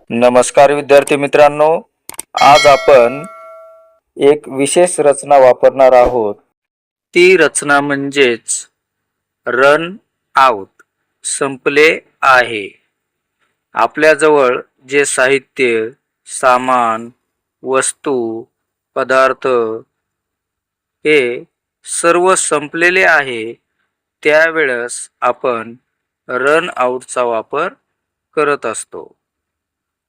नमस्कार विद्यार्थी मित्रांनो, आज आपण एक विशेष रचना वापरणार आहोत। ती रचना म्हणजेच रन आउट, संपले आहे। आपल्याजवळ जे साहित्य, सामान, वस्तू, पदार्थ हे सर्व संपलेले आहे, त्यावेळेस आपण रन आउटचा वापर करत असतो।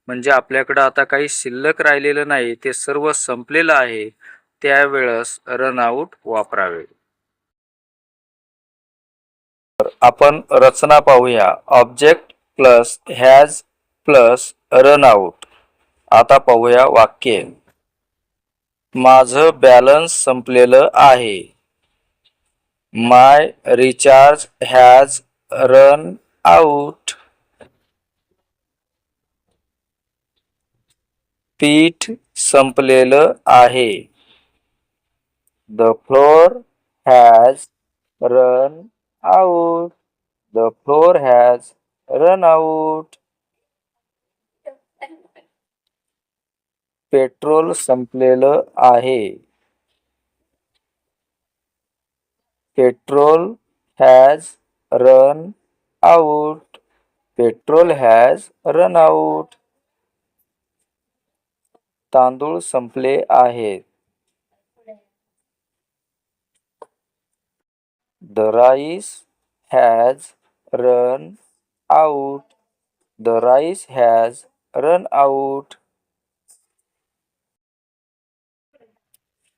म्हणजे आपल्याकडे आता काही शिल्लक राहिलेलं नाही, ते सर्व संपलेलं आहे, त्यावेळेस रन आउट वापरावे। आपण रचना पाहूया। Object plus has plus run out. आता पाहूया वाक्य। माझं बॅलन्स संपलेलं आहे। माय रिचार्ज हॅज रन आउट। पीठ संपलेलं आहे। The floor has run out. The floor has run out. Petrol संपलेलं आहे। Petrol has run out. Petrol has run out. तांदूळ संपले आहेत। The rice has run out. The rice has run out.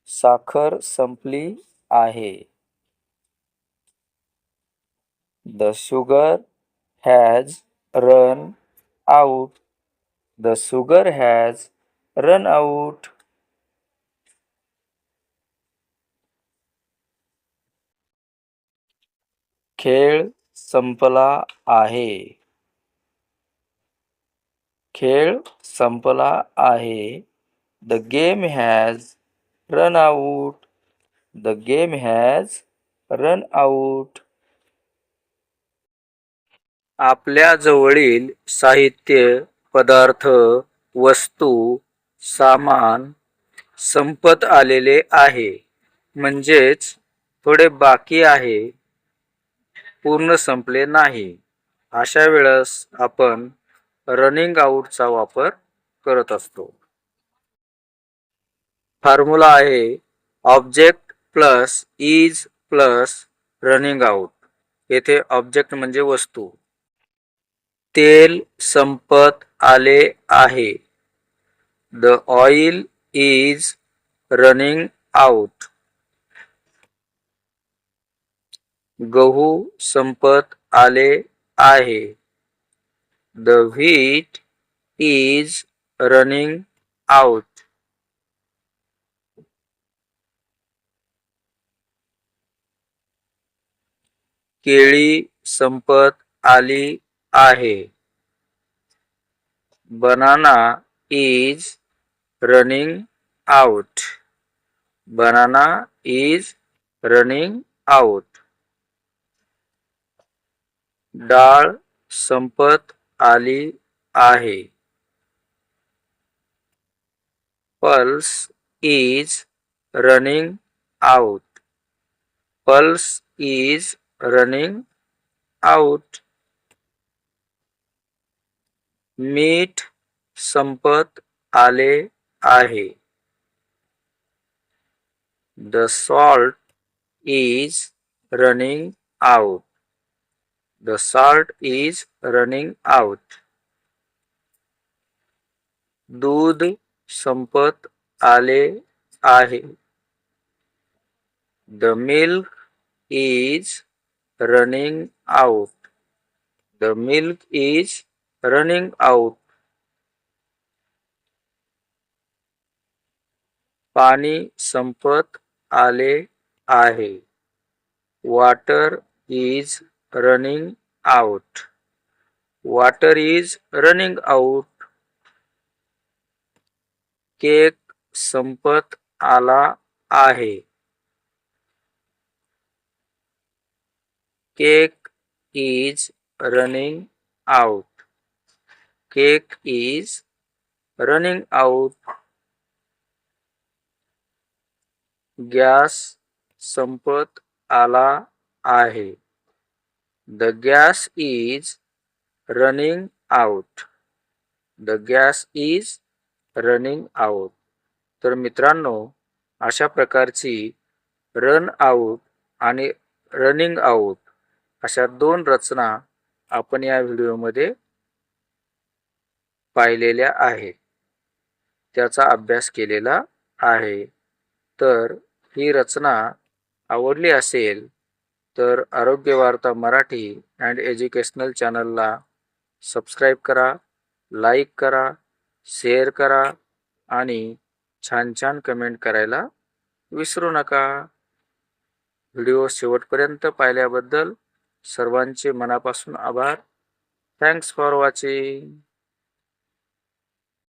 साखर संपली आहे। The sugar has run out. The sugar has run out. खेळ संपला आहे। खेळ संपला आहे। The game has run out. The game has run out. आपल्या जवळील साहित्य, पदार्थ, वस्तू, सामान संपत आलेले आहे, म्हणजेच थोडे बाकी आहे, पूर्ण संपले नाही। अशा वेळेस आपण रनिंग आउटचा वापर करत असतो। फॉर्म्युला आहे object plus is plus running out. येथे ऑब्जेक्ट म्हणजे वस्तू। तेल संपत आले आहे। The oil is running out. गहू संपत आले आहे। The wheat is running out. केळी संपत आली आहे। Banana is running out. Banana is running out. डाळ संपत आली आहे। Pulse is running out. Pulse is running out. मीठ संपत आले आहे। The salt is running out. The salt is running out. दूध संपत आले आहे। The milk is running out. The milk is running out. पाणी संपत आले आहे। Water is running out. Water is running out. Cake संपत आला आहे। Cake is running out. Cake is running out, gas संपत आला आहे. The gas is running out. The gas is running out. तर मित्रांनो, अशा प्रकारची रन आउट आणि रनिंग आउट अशा 2 रचना आपण या व्हिडिओमध्ये पाहिलेल्या आहेत. त्याचा अभ्यास केलेला आहे. तर ही रचना आवडली असेल तर आरोग्य वार्ता मराठी अँड एज्युकेशनल चॅनलला सबस्क्राईब करा, लाईक करा, शेअर करा आणि छान छान कमेंट करायला विसरू नका. व्हिडिओ शेवटपर्यंत पाहिल्याबद्दल सर्वांचे मनापासून आभार. Thanks for watching.